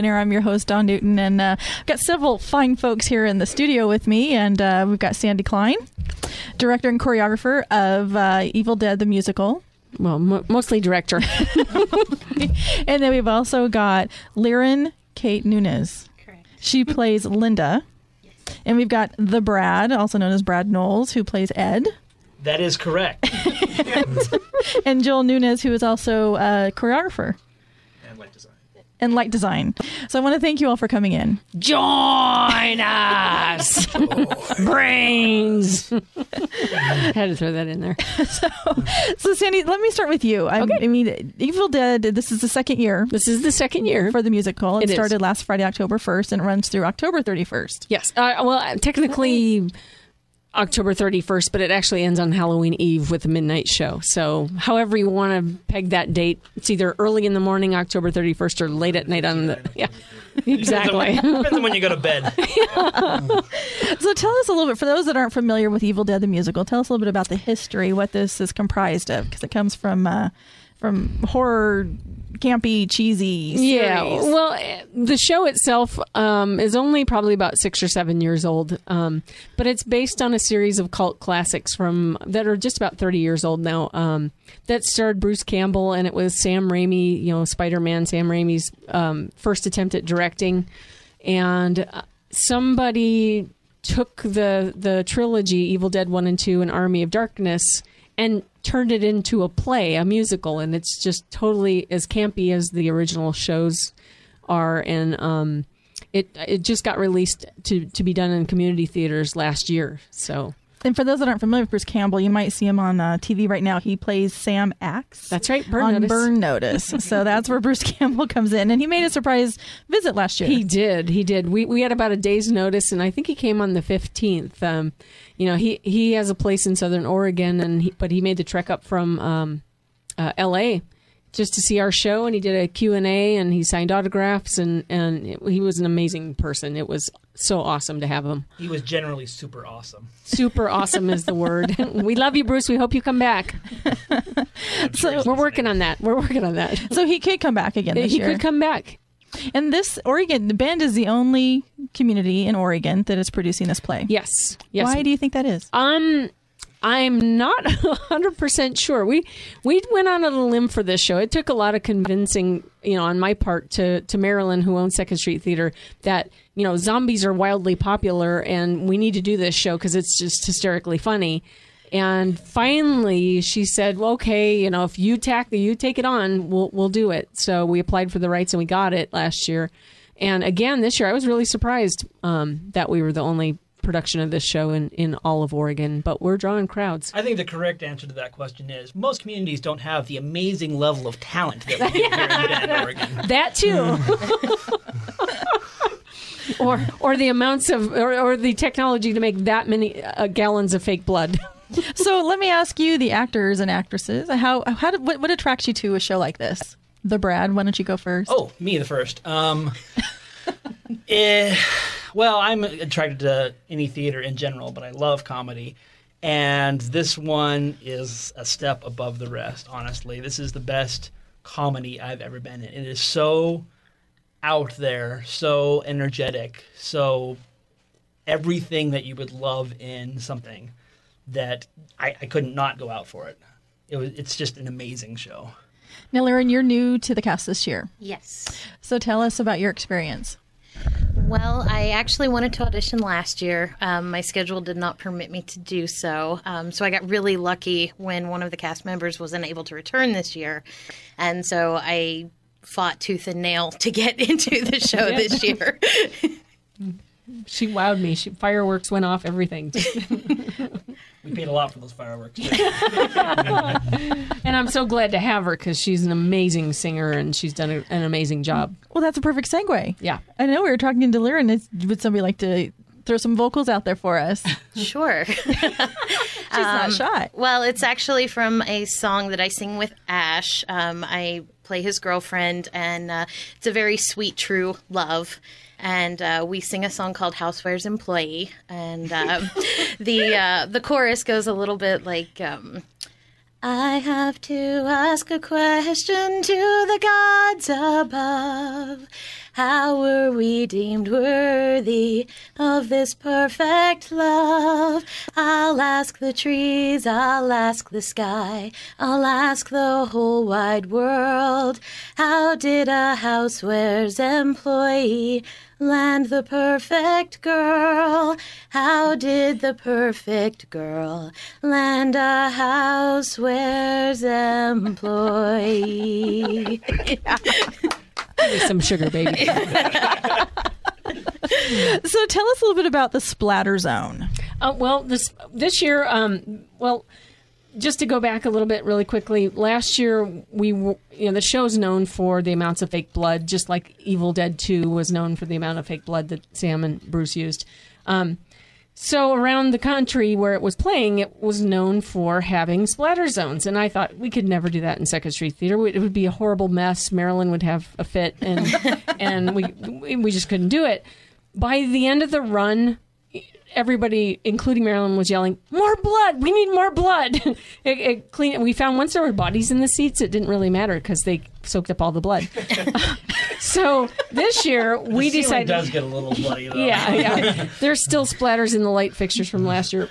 I'm your host, Dawn Newton, and I've got several fine folks here in the studio with me, and we've got Sandy Klein, director and choreographer of Evil Dead the Musical. Well, mostly director. And then we've also got Liren Kate Nunez. Correct. She plays Linda. Yes. And we've got the Brad, also known as Brad Knowles, who plays Ed. That is correct. And Joel Nunez, who is also a choreographer. And light design. So I want to thank you all for coming in. Join us! Brains! Had to throw that in there. So Sandy, let me start with you. Okay. I mean, Evil Dead, this is the second year. This is the second year. For the musical. It is. started last Friday, October 1st, and it runs through October 31st. Yes. Well, technically October 31st, but it actually ends on Halloween Eve with a midnight show. So however you want to peg that date, it's either early in the morning, October 31st, or late at night on the... Yeah, exactly. Depends on when you go to bed. So tell us a little bit, for those that aren't familiar with Evil Dead the Musical, tell us a little bit about the history, what this is comprised of, because it comes from horror, campy, cheesy series. Yeah, well, the show itself is only probably about 6 or 7 years old, but it's based on a series of cult classics that are just about 30 years old now. That starred Bruce Campbell, and it was Sam Raimi, Spider-Man, Sam Raimi's first attempt at directing, and somebody took the trilogy Evil Dead 1 and 2 and Army of Darkness and turned it into a play, a musical, and it's just totally as campy as the original shows are. And it just got released to be done in community theaters last year. So. And for those that aren't familiar with Bruce Campbell, you might see him on TV right now. He plays Sam Axe. That's right, Burn Notice. So that's where Bruce Campbell comes in. And he made a surprise visit last year. He did. We had about a day's notice, and I think he came on the 15th. He has a place in Southern Oregon, but he made the trek up from L.A. just to see our show, and he did a Q&A, and he signed autographs, and he was an amazing person. It was so awesome to have him. He was generally super awesome. Super awesome is the word. We love you, Bruce. We hope you come back. Sure we're working on that. So he could come back again this year. He could come back. And the band is the only community in Oregon that is producing this play. Yes. Why do you think that is? I'm not 100% sure. We went on a limb for this show. It took a lot of convincing, on my part to Marilyn, who owns Second Street Theater, that, zombies are wildly popular and we need to do this show because it's just hysterically funny. And finally she said, well, okay, if you take it on, we'll do it. So we applied for the rights and we got it last year. And again, this year I was really surprised that we were the only production of this show in all of Oregon, but we're drawing crowds. I think the correct answer to that question is most communities don't have the amazing level of talent that we do here in Bend, Oregon. That too. or the amounts of or the technology to make that many gallons of fake blood. So let me ask you, the actors and actresses, what attracts you to a show like this? The Brad, why don't you go first? Oh, me the first. Well, I'm attracted to any theater in general, but I love comedy. And this one is a step above the rest, honestly. This is the best comedy I've ever been in. It is so out there, so energetic, so everything that you would love in something that I couldn't not go out for it. It's just an amazing show. Now, Liren, you're new to the cast this year. Yes. So tell us about your experience. Well, I actually wanted to audition last year. My schedule did not permit me to do so. So I got really lucky when one of the cast members wasn't able to return this year. And so I fought tooth and nail to get into the show this year. She wowed me. Fireworks went off, everything. We paid a lot for those fireworks. And I'm so glad to have her because she's an amazing singer and she's done an amazing job. Well, that's a perfect segue. Yeah. I know we were talking to Liren. Would somebody like to throw some vocals out there for us? Sure. She's not shy. Well, it's actually from a song that I sing with Ash. I play his girlfriend, and it's a very sweet, true love. And we sing a song called Housewives Employee. And the chorus goes a little bit like, I have to ask a question to the gods above. How were we deemed worthy of this perfect love? I'll ask the trees, I'll ask the sky, I'll ask the whole wide world. How did a houseware's employee land the perfect girl? How did the perfect girl land a houseware's employee? Give me some sugar, baby. So tell us a little bit about the Splatter Zone. Well, this year, just to go back a little bit really quickly, last year the show's known for the amounts of fake blood, just like Evil Dead 2 was known for the amount of fake blood that Sam and Bruce used. So around the country where it was playing, it was known for having splatter zones. And I thought we could never do that in Second Street Theater. It would be a horrible mess. Marilyn would have a fit, and we just couldn't do it. By the end of the run, everybody, including Marilyn, was yelling, "More blood! We need more blood!" We found once there were bodies in the seats, it didn't really matter because they soaked up all the blood. So this year we decided. It does get a little bloody though. Yeah. There's still splatters in the light fixtures from last year.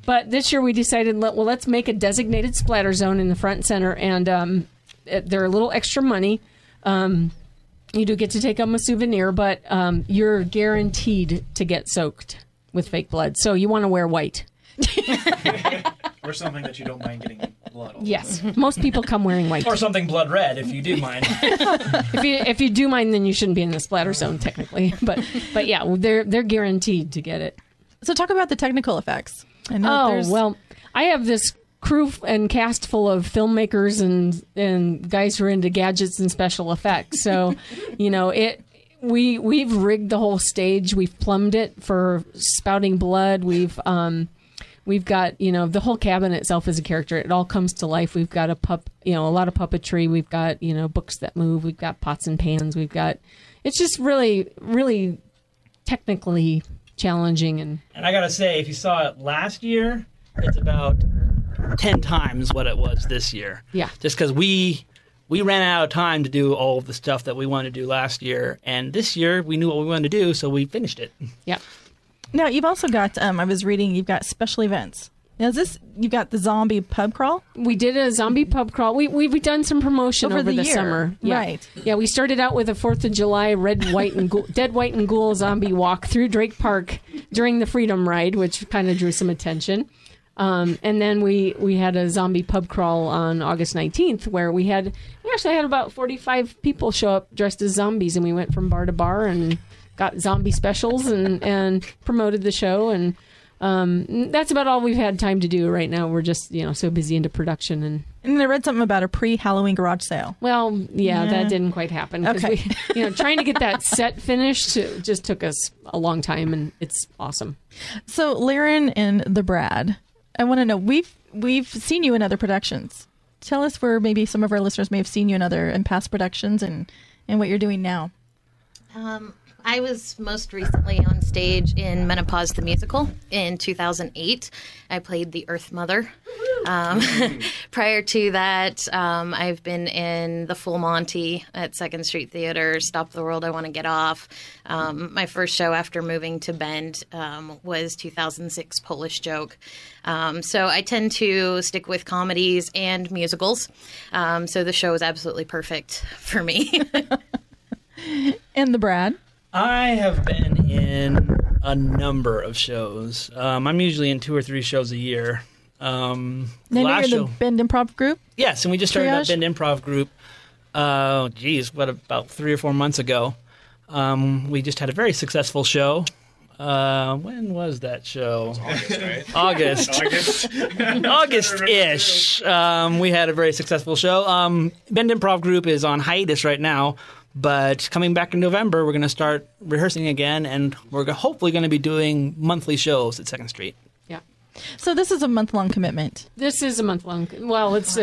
But this year we decided, let's make a designated splatter zone in the front and center, and they're a little extra money. You do get to take them a souvenir, but you're guaranteed to get soaked with fake blood. So you want to wear white. Or something that you don't mind getting blood on. Yes. Most people come wearing white. Or something blood red, if you do mind. If you do mind, then you shouldn't be in the splatter zone, technically. But yeah, they're guaranteed to get it. So talk about the technical effects. Well, I have this crew and cast full of filmmakers and guys who are into gadgets and special effects. So, we've rigged the whole stage. We've plumbed it for spouting blood. We've got, the whole cabin itself is a character. It all comes to life. We've got a lot of puppetry. We've got, books that move. We've got pots and pans. It's just really, really technically challenging. And I got to say, if you saw it last year, it's about 10 times what it was this year. Yeah. Just because we ran out of time to do all of the stuff that we wanted to do last year. And this year, we knew what we wanted to do, so we finished it. Yeah. Now, you've also got, I was reading, you've got special events. Now, you've got the zombie pub crawl? We did a zombie pub crawl. We've done some promotion over the summer. Yeah. Right. Yeah, we started out with a 4th of July dead, white, and ghoul zombie walk through Drake Park during the Freedom Ride, which kind of drew some attention. And then we had a zombie pub crawl on August 19th where we actually had about 45 people show up dressed as zombies, and we went from bar to bar and got zombie specials and promoted the show. And that's about all we've had time to do right now. We're just, so busy into production. And I read something about a pre-Halloween garage sale. Well, yeah, that didn't quite happen. Okay. Trying to get that set finished just took us a long time, and it's awesome. So, Laren and the Brad, I want to know, we've seen you in other productions. Tell us where maybe some of our listeners may have seen you in past productions and what you're doing now. I was most recently on stage in Menopause the Musical in 2008. I played the Earth Mother. Prior to that, I've been in The Full Monty at Second Street Theater, Stop the World, I Want to Get Off. My first show after moving to Bend was 2006 Polish Joke. So I tend to stick with comedies and musicals. So the show is absolutely perfect for me. And the Brad? I have been in a number of shows. I'm usually in 2 or 3 shows a year. Then you're in the Bend Improv Group? Yes, and we just started that Bend Improv Group, about 3 or 4 months ago. We just had a very successful show. When was that show? August, right? August-ish. We had a very successful show. Bend Improv Group is on hiatus right now. But coming back in November, we're going to start rehearsing again, and we're hopefully going to be doing monthly shows at 2nd Street. Yeah. So this is a month-long commitment. This is a month-long. Well, it's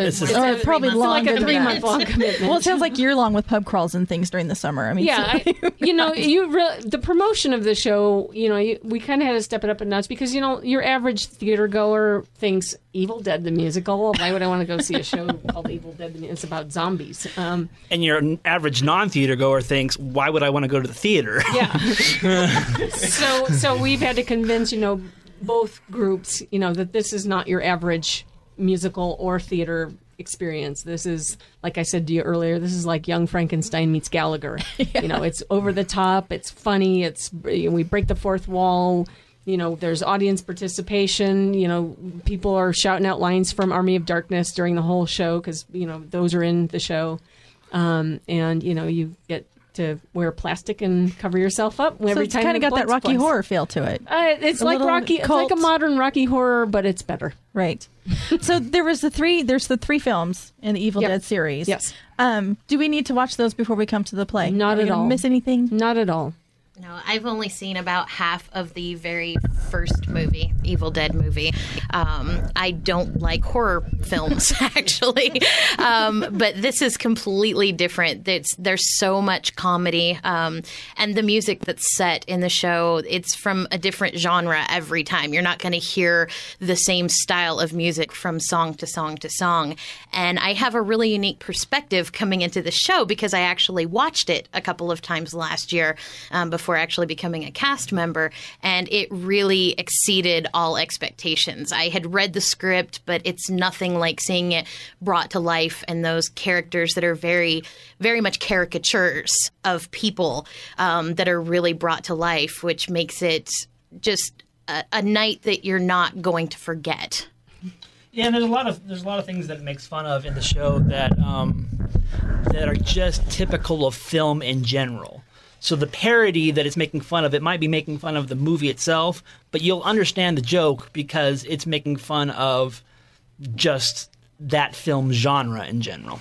probably like longer a than 3-month-long commitment. Well, it sounds like year-long with pub crawls and things during the summer. I mean, yeah, the promotion of the show, we kind of had to step it up a notch because, your average theater goer thinks Evil Dead the musical. Why would I want to go see a show called Evil Dead? It's about zombies. And your average non-theater goer thinks, why would I want to go to the theater? Yeah. So we've had to convince, both groups, that this is not your average musical or theater experience. This is, like I said to you earlier, this is like Young Frankenstein meets Gallagher. Yeah. It's over the top, it's funny, we break the fourth wall, there's audience participation, people are shouting out lines from Army of Darkness during the whole show because, those are in the show. And, you get to wear plastic and cover yourself up every so it's time. Kind of got that Rocky Horror feel to it. It's like Rocky. It's like a modern Rocky Horror, but it's better. Right. So there's the three films in the Evil Dead series. Yes. Do we need to watch those before we come to the play? Not at all. Miss anything? Not at all. No, I've only seen about half of the very first movie, Evil Dead movie. I don't like horror films, actually. But this is completely different. There's so much comedy. And the music that's set in the show, it's from a different genre every time. You're not going to hear the same style of music from song to song to song. And I have a really unique perspective coming into the show because I actually watched it a couple of times last year before actually becoming a cast member, and it really exceeded all expectations. I had read the script, but it's nothing like seeing it brought to life, and those characters that are very, very much caricatures of people that are really brought to life, which makes it just a night that you're not going to forget. Yeah, and there's a lot of things that it makes fun of in the show that are just typical of film in general. So the parody that it's making fun of, it might be making fun of the movie itself, but you'll understand the joke because it's making fun of just that film genre in general.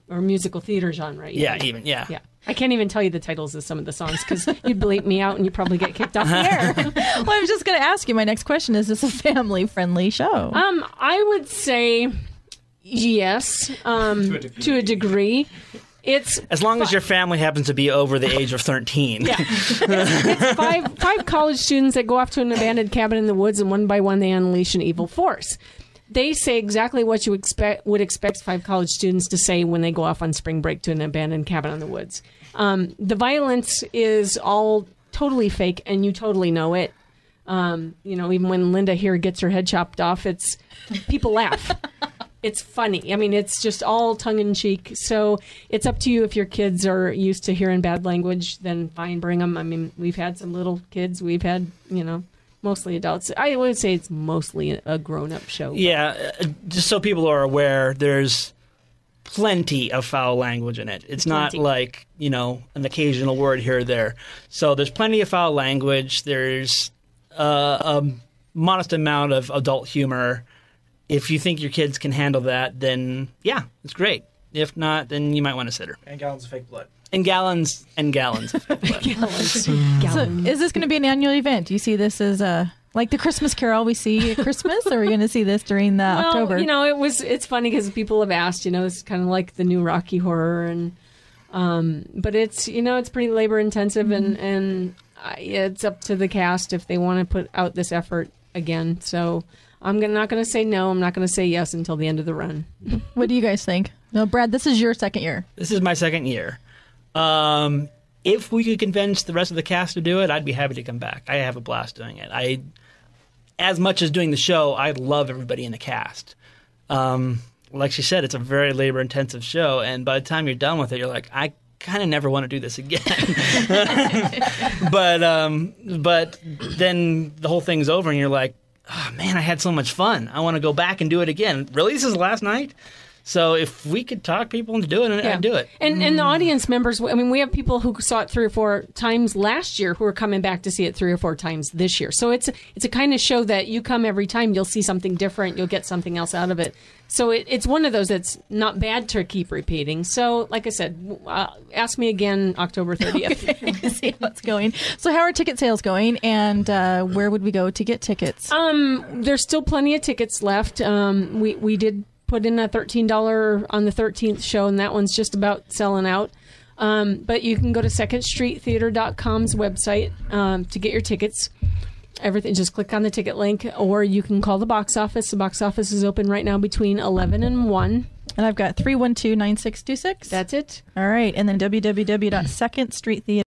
Or musical theater genre. Yeah. I can't even tell you the titles of some of the songs because you'd bleep me out and you'd probably get kicked off the air. Well, I was just going to ask you, my next question, is this a family-friendly show? I would say yes, to a degree. It's as long as your family happens to be over the age of 13. Yeah. It's five college students that go off to an abandoned cabin in the woods, and one by one they unleash an evil force. They say exactly what you would expect 5 college students to say when they go off on spring break to an abandoned cabin in the woods. The violence is all totally fake, and you totally know it. Even when Linda here gets her head chopped off, people laugh. It's funny. I mean, it's just all tongue-in-cheek. So it's up to you. If your kids are used to hearing bad language, then fine, bring them. I mean, we've had some little kids. We've had, mostly adults. I would say it's mostly a grown-up show. Yeah, just so people are aware, there's plenty of foul language in it. It's not like, an occasional word here or there. So there's plenty of foul language. There's a modest amount of adult humor. If you think your kids can handle that, then yeah, it's great. If not, then you might want to sit her. And gallons of fake blood. And gallons of fake blood. Gallons. So is this going to be an annual event? Do you see this as like the Christmas Carol we see at Christmas, or are we going to see this during October? It's funny because people have asked, it's kind of like the new Rocky Horror, and but it's pretty labor intensive, and it's up to the cast if they want to put out this effort again. So I'm not going to say no. I'm not going to say yes until the end of the run. What do you guys think? No, Brad, this is your second year. This is my second year. If we could convince the rest of the cast to do it, I'd be happy to come back. I have a blast doing it. As much as doing the show, I love everybody in the cast. Like she said, it's a very labor-intensive show, and by the time you're done with it, you're like, I kind of never want to do this again. But then the whole thing's over, and you're like, oh, man, I had so much fun. I want to go back and do it again. Really? This is the last night? So if we could talk people into doing it, I'd do it. And the audience members, I mean, we have people who saw it 3 or 4 times last year who are coming back to see it 3 or 4 times this year. So it's a kind of show that you come every time, you'll see something different, you'll get something else out of it. So it's one of those that's not bad to keep repeating. So like I said, ask me again October 30th. Okay. See how it's going. So how are ticket sales going, and where would we go to get tickets? There's still plenty of tickets left. We did put in a $13 on the 13th show, and that one's just about selling out. But you can go to secondstreettheater.com's website to get your tickets. Everything, just click on the ticket link, or you can call the box office. The box office is open right now between 11 and 1. And I've got 312-9626. That's it. All right. And then www.secondstreettheater.com.